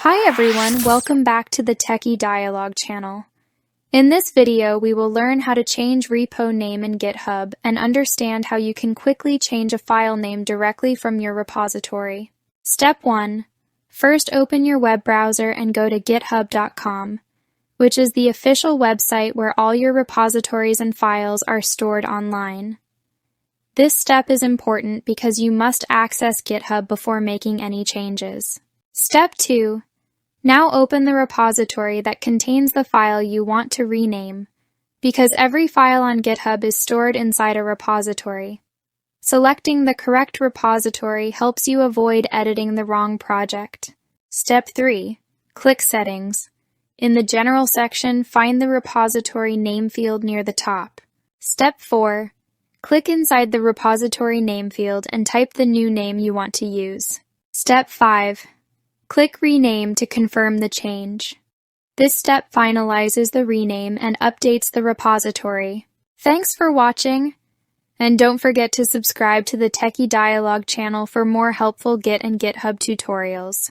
Hi everyone, welcome back to the Techie Dialogue channel. In this video, we will learn how to change repo name in GitHub and understand how you can quickly change a file name directly from your repository. Step 1. First open your web browser and go to github.com, which is the official website where all your repositories and files are stored online. This step is important because you must access GitHub before making any changes. Step 2. Now open the repository that contains the file you want to rename, because every file on GitHub is stored inside a repository. Selecting the correct repository helps you avoid editing the wrong project. Step 3. Click Settings. In the General section, find the repository name field near the top. Step 4. Click inside the repository name field and type the new name you want to use. Step 5. Click Rename to confirm the change. This step finalizes the rename and updates the repository. Thanks for watching, and don't forget to subscribe to the Techie Dialogue channel for more helpful Git and GitHub tutorials.